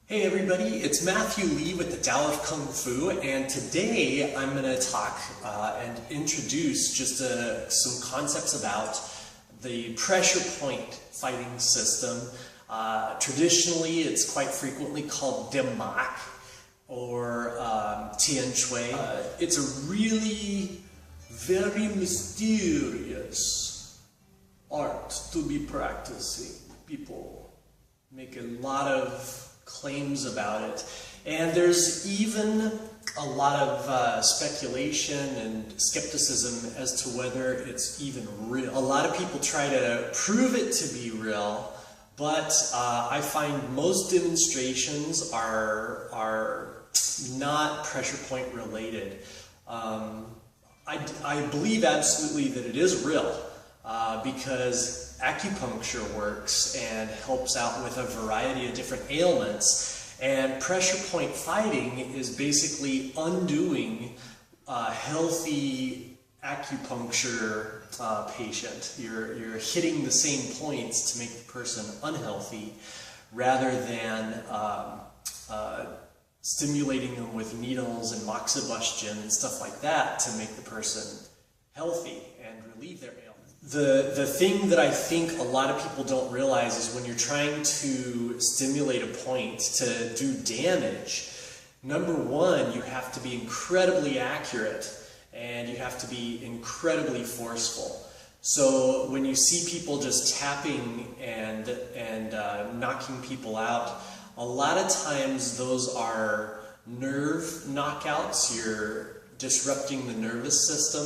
Hey everybody, it's Matthew Lee with the Tao of Kung Fu, and today I'm going to talk and introduce just some concepts about the pressure point fighting system. Traditionally, it's quite frequently called Demak or Tian Shui. It's a really very mysterious art to be practicing. People make a lot of claims about it, and there's even a lot of speculation and skepticism as to whether it's even real. A lot of people try to prove it to be real, but I find most demonstrations are not pressure point related. I believe absolutely that it is real because acupuncture works and helps out with a variety of different ailments, and pressure point fighting is basically undoing a healthy acupuncture patient. You're hitting the same points to make the person unhealthy rather than stimulating them with needles and moxibustion and stuff like that to make the person healthy and relieve their ailments. The thing that I think a lot of people don't realize is when you're trying to stimulate a point to do damage, number one, you have to be incredibly accurate and you have to be incredibly forceful. So when you see people just tapping and knocking people out, a lot of times those are nerve knockouts. You're disrupting the nervous system,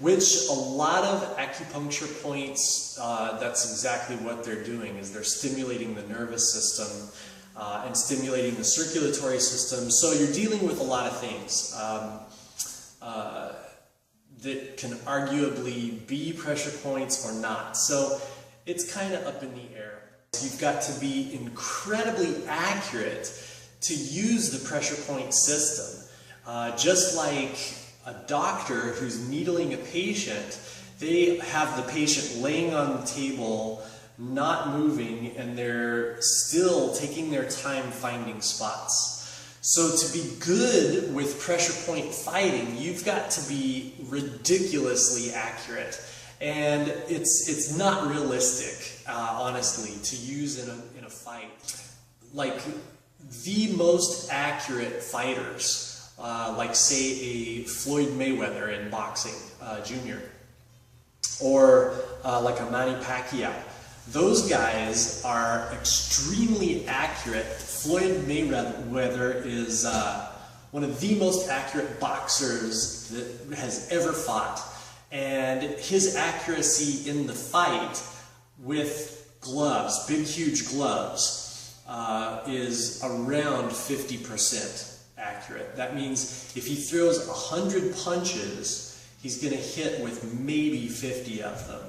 which a lot of acupuncture points, that's exactly what they're doing, is they're stimulating the nervous system and stimulating the circulatory system. So you're dealing with a lot of things that can arguably be pressure points or not. So it's kind of up in the air. You've got to be incredibly accurate to use the pressure point system. Just like a doctor who's needling a patient, they have the patient laying on the table, not moving, and they're still taking their time finding spots. So to be good with pressure point fighting, you've got to be ridiculously accurate. And it's not realistic, honestly, to use in a fight. Like, the most accurate fighters, like say a Floyd Mayweather in boxing, Junior, or like a Manny Pacquiao. Those guys are extremely accurate. Floyd Mayweather is one of the most accurate boxers that has ever fought, and his accuracy in the fight with gloves, big huge gloves, is around 50%. accurate. That means if he throws 100 punches, he's going to hit with maybe 50 of them.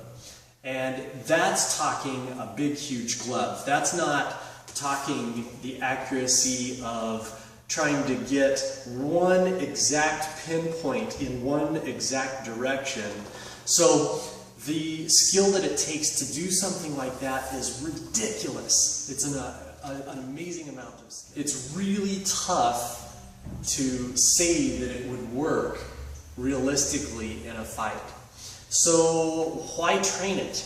And that's talking a big, huge glove. That's not talking the accuracy of trying to get one exact pinpoint in one exact direction. So the skill that it takes to do something like that is ridiculous. It's an amazing amount of skill. It's really tough to say that it would work realistically in a fight. So why train it?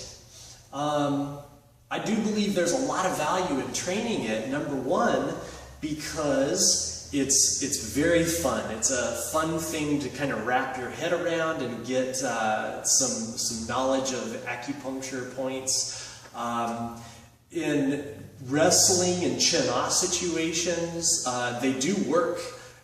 I do believe there's a lot of value in training it. Number one, because it's very fun. It's a fun thing to kind of wrap your head around and get some knowledge of acupuncture points. In wrestling and chin-off situations, they do work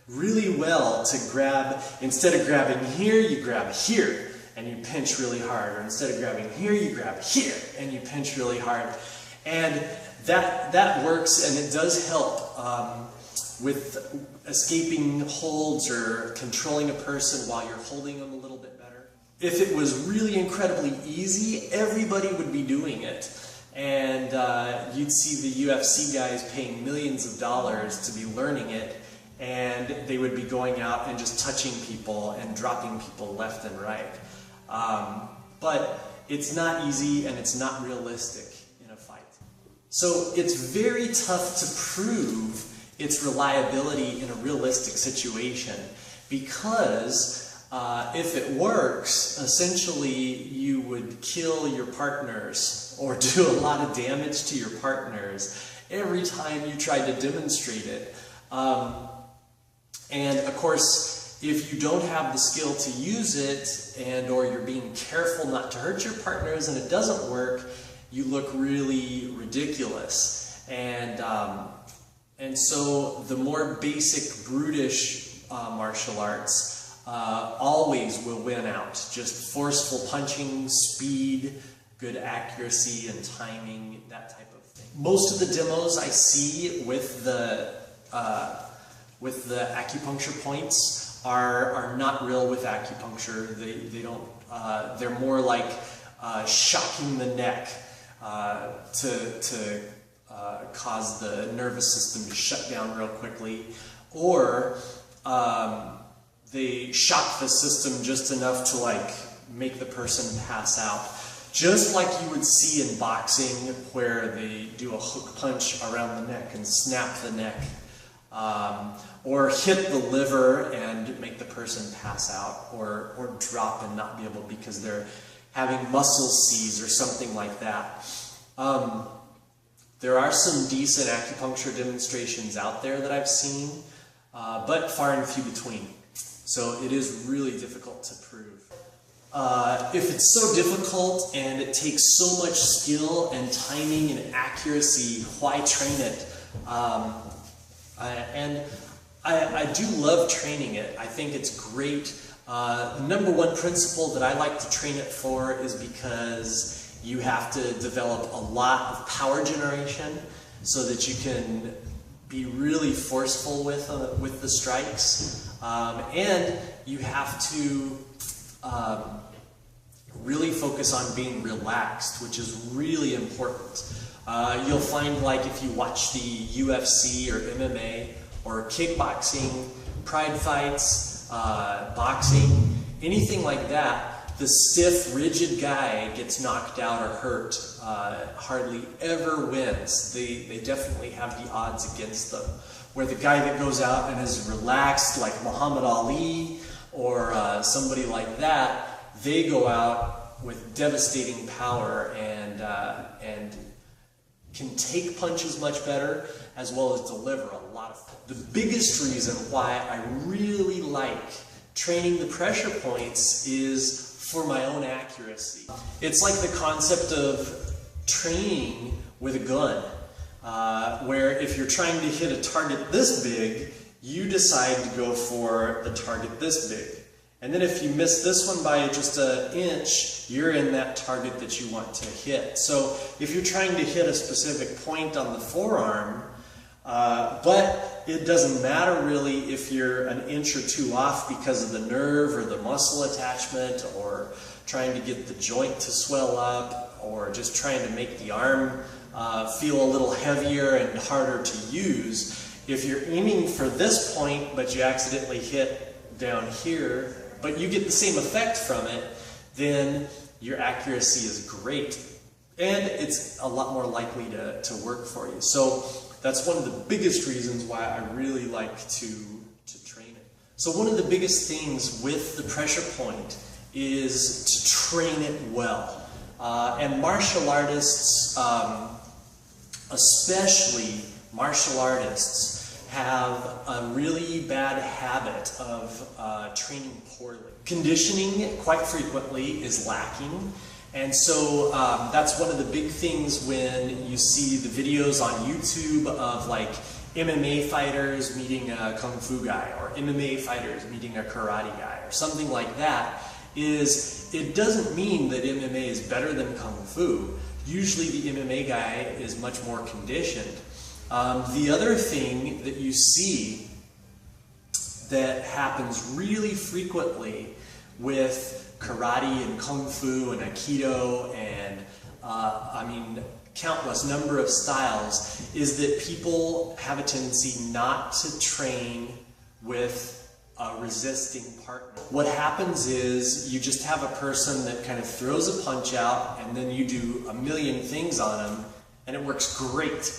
really well to grab. Instead of grabbing here, you grab here and you pinch really hard, or instead of grabbing here, you grab here and you pinch really hard. And that works, and it does help with escaping holds or controlling a person while you're holding them a little bit better. If it was really incredibly easy, everybody would be doing it. And you'd see the UFC guys paying millions of dollars to be learning it, and they would be going out and just touching people and dropping people left and right. But it's not easy and it's not realistic in a fight. So it's very tough to prove its reliability in a realistic situation. Because if it works, essentially you would kill your partners or do a lot of damage to your partners every time you tried to demonstrate it. And of course, if you don't have the skill to use it, and or you're being careful not to hurt your partners and it doesn't work, you look really ridiculous. And so the more basic, brutish martial arts always will win out. Just forceful punching, speed, good accuracy and timing, that type of thing. Most of the demos I see with the acupuncture points are not real with acupuncture. They don't. They're more like shocking the neck to cause the nervous system to shut down real quickly, or they shock the system just enough to like make the person pass out. Just like you would see in boxing, where they do a hook punch around the neck and snap the neck, or hit the liver and make the person pass out, or drop and not be able because they're having muscle seize or something like that. There are some decent acupuncture demonstrations out there that I've seen, but far and few between. So it is really difficult to prove. If it's so difficult and it takes so much skill and timing and accuracy, why train it? And I do love training it. I think it's great. The number one principle that I like to train it for is because you have to develop a lot of power generation so that you can be really forceful with the strikes. And you have to really focus on being relaxed, which is really important. You'll find, like, if you watch the UFC or MMA or kickboxing, pride fights, boxing, anything like that, the stiff, rigid guy gets knocked out or hurt, hardly ever wins. They definitely have the odds against them. Where the guy that goes out and is relaxed, like Muhammad Ali or somebody like that, they go out with devastating power and can take punches much better, as well as deliver a lot of. The biggest reason why I really like training the pressure points is for my own accuracy. It's like the concept of training with a gun, where if you're trying to hit a target this big, you decide to go for the target this big. And then if you miss this one by just an inch, you're in that target that you want to hit. So if you're trying to hit a specific point on the forearm, but it doesn't matter really if you're an inch or two off because of the nerve or the muscle attachment, or trying to get the joint to swell up, or just trying to make the arm feel a little heavier and harder to use. If you're aiming for this point, but you accidentally hit down here, but you get the same effect from it, then your accuracy is great. And it's a lot more likely to work for you. So that's one of the biggest reasons why I really like to train it. So one of the biggest things with the pressure point is to train it well. And martial artists, especially martial artists, have a really bad habit of training poorly. Conditioning, quite frequently, is lacking. And so that's one of the big things when you see the videos on YouTube of like MMA fighters meeting a Kung Fu guy, or MMA fighters meeting a karate guy, or something like that, is it doesn't mean that MMA is better than Kung Fu. Usually the MMA guy is much more conditioned. The other thing that you see that happens really frequently with karate and Kung Fu and Aikido and countless number of styles is that people have a tendency not to train with a resisting partner. What happens is you just have a person that kind of throws a punch out, and then you do a million things on them and it works great.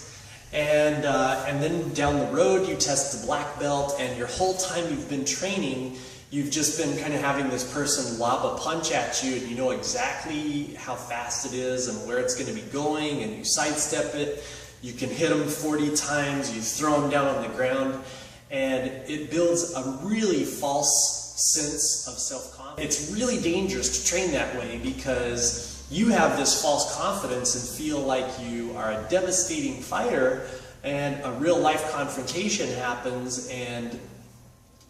And then down the road you test the black belt, and your whole time you've been training, you've just been kind of having this person lob a punch at you, and you know exactly how fast it is and where it's going to be going, and you sidestep it. You can hit them 40 times, you throw them down on the ground, and it builds a really false sense of self-confidence. It's really dangerous to train that way because you have this false confidence and feel like you are a devastating fighter, and a real life confrontation happens and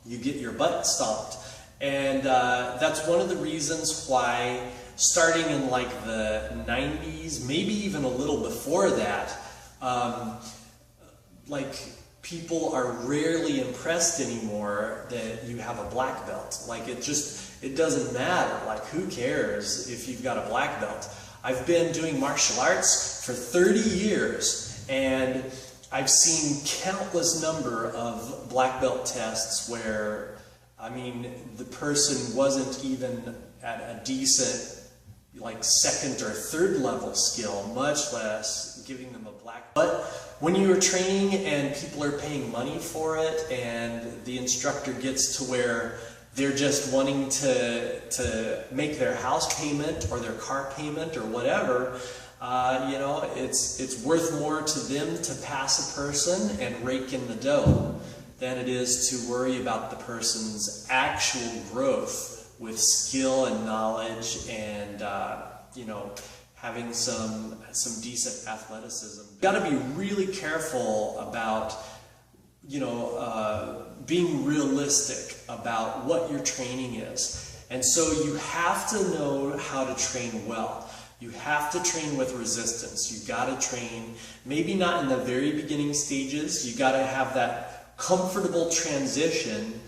you get your butt stomped. And that's one of the reasons why, starting in like the 90s, maybe even a little before that, like people are rarely impressed anymore that you have a black belt. Like it doesn't matter. Like who cares if you've got a black belt? I've been doing martial arts for 30 years, and I've seen countless number of black belt tests where, I mean, the person wasn't even at a decent like second or third level skill, much less giving them a black belt. But when you are training and people are paying money for it, and the instructor gets to where they're just wanting to make their house payment or their car payment or whatever, you know, it's worth more to them to pass a person and rake in the dough than it is to worry about the person's actual growth with skill and knowledge and, you know, having some decent athleticism. You've got to be really careful about, you know, being realistic about what your training is. And so you have to know how to train well. You have to train with resistance. You've got to train, maybe not in the very beginning stages, you got to have that comfortable transition,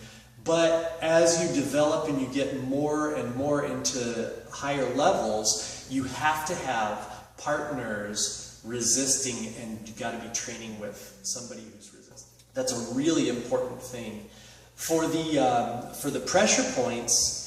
but as you develop and you get more and more into higher levels, you have to have partners resisting, and you got to be training with somebody who's resisting. That's a really important thing. For the pressure points,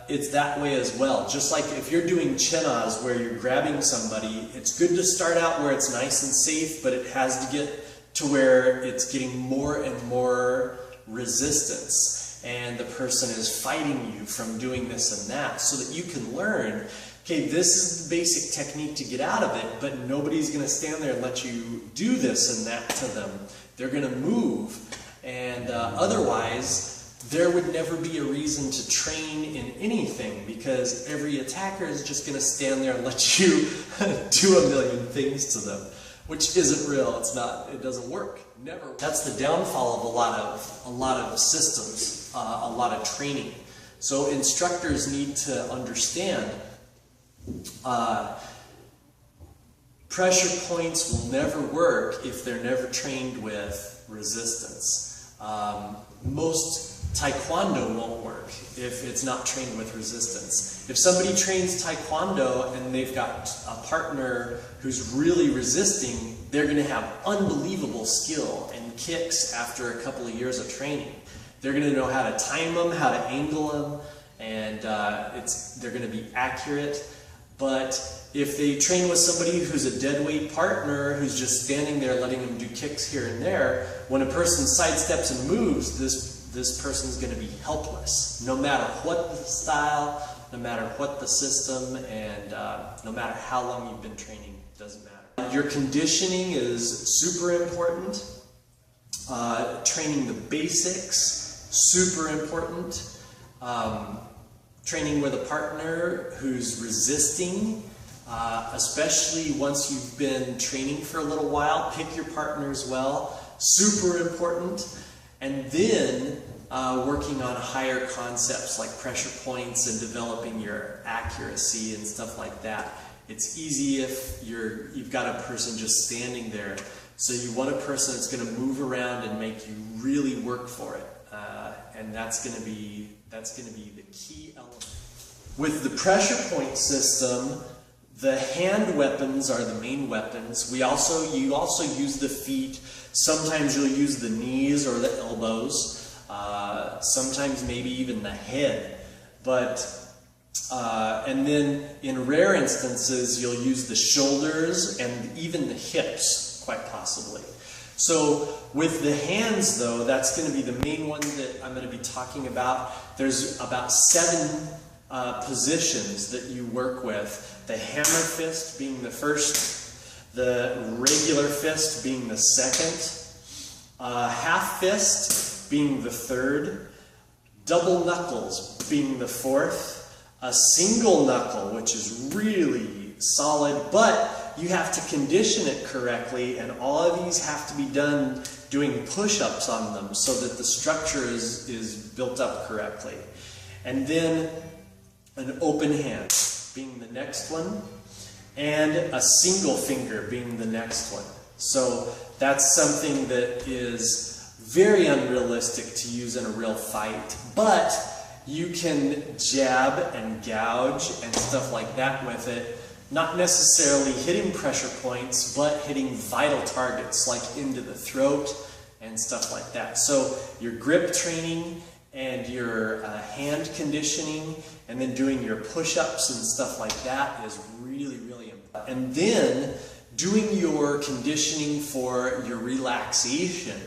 it's that way as well. Just like if you're doing chinas where you're grabbing somebody, it's good to start out where it's nice and safe, but it has to get to where it's getting more and more resistance, and the person is fighting you from doing this and that, so that you can learn, okay, this is the basic technique to get out of it, but nobody's going to stand there and let you do this and that to them. They're going to move, and otherwise there would never be a reason to train in anything, because every attacker is just going to stand there and let you do a million things to them, which isn't real. It's not. It doesn't work. Never. That's the downfall of a lot of systems, a lot of training. So instructors need to understand pressure points will never work if they're never trained with resistance. Most Taekwondo won't work if it's not trained with resistance. If somebody trains Taekwondo and they've got a partner who's really resisting, they're going to have unbelievable skill and kicks after a couple of years of training. They're going to know how to time them, how to angle them, and they're going to be accurate. But if they train with somebody who's a deadweight partner who's just standing there letting them do kicks here and there, when a person sidesteps and moves, this person's going to be helpless, no matter what the style, no matter what the system, and no matter how long you've been training, it doesn't matter. Your conditioning is super important. Training the basics, super important. Training with a partner who's resisting, especially once you've been training for a little while, pick your partner as well, super important. And then working on higher concepts like pressure points and developing your accuracy and stuff like that. It's easy if you've got a person just standing there. So you want a person that's going to move around and make you really work for it. And that's going to be the key element. With the pressure point system, the hand weapons are the main weapons. You also use the feet. Sometimes you'll use the knees or the elbows. Sometimes maybe even the head. And then in rare instances, you'll use the shoulders and even the hips. quite possibly. So with the hands, though, that's going to be the main one that I'm going to be talking about. There's about 7 positions that you work with. The hammer fist being the first, the regular fist being the second, half fist being the third, double knuckles being the fourth, a single knuckle, which is really solid, but you have to condition it correctly, and all of these have to be done doing push-ups on them so that the structure is built up correctly. And then an open hand being the next one, and a single finger being the next one. So that's something that is very unrealistic to use in a real fight, but you can jab and gouge and stuff like that with it, not necessarily hitting pressure points, but hitting vital targets like into the throat and stuff like that. So your grip training and your hand conditioning, and then doing your push-ups and stuff like that is really, really important. And then doing your conditioning for your relaxation,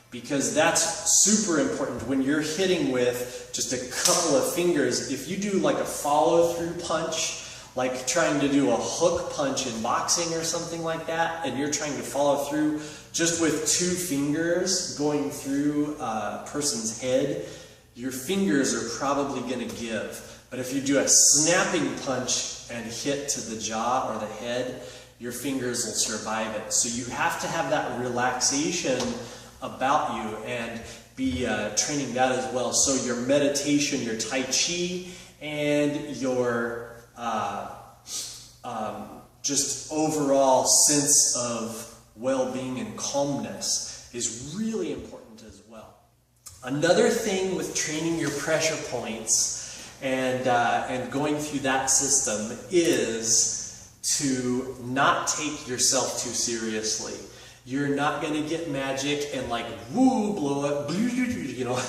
because that's super important when you're hitting with just a couple of fingers. If you do like a follow-through punch, like trying to do a hook punch in boxing or something like that, and you're trying to follow through just with 2 fingers going through a person's head, your fingers are probably going to give. But if you do a snapping punch and hit to the jaw or the head, your fingers will survive it. So you have to have that relaxation about you and be training that as well. So your meditation, your Tai Chi, and your just overall sense of well-being and calmness is really important as well. Another thing with training your pressure points and going through that system is to not take yourself too seriously. You're not going to get magic and like, woo, blow up, you know,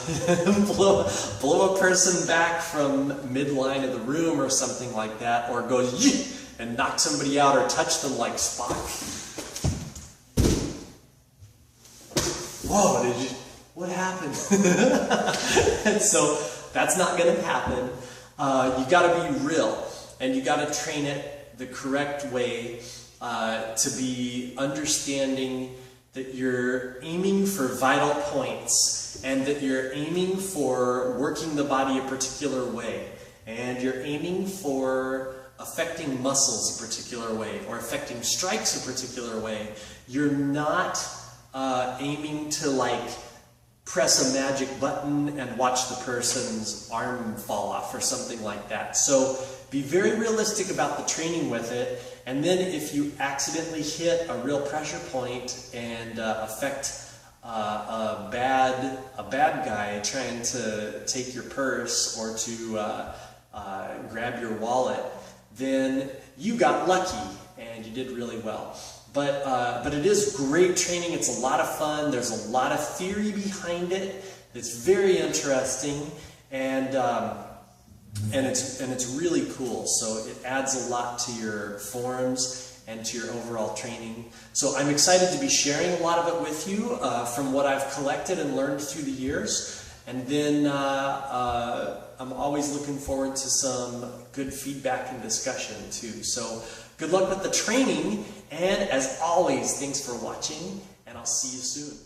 blow a person back from midline of the room or something like that, or go yee and knock somebody out or touch them like Spock. Whoa, what happened? And so that's not going to happen. You got to be real, and you got to train it the correct way. To be understanding that you're aiming for vital points, and that you're aiming for working the body a particular way, and you're aiming for affecting muscles a particular way, or affecting strikes a particular way. You're not aiming to like press a magic button and watch the person's arm fall off or something like that. So be very realistic about the training with it, and then if you accidentally hit a real pressure point and affect a bad guy trying to take your purse or to grab your wallet, then you got lucky and you did really well. But it is great training. It's a lot of fun. There's a lot of theory behind it. It's very interesting, and it's really cool. So it adds a lot to your forms and to your overall training. So I'm excited to be sharing a lot of it with you from what I've collected and learned through the years. And then I'm always looking forward to some good feedback and discussion too. So good luck with the training, and as always, thanks for watching, and I'll see you soon.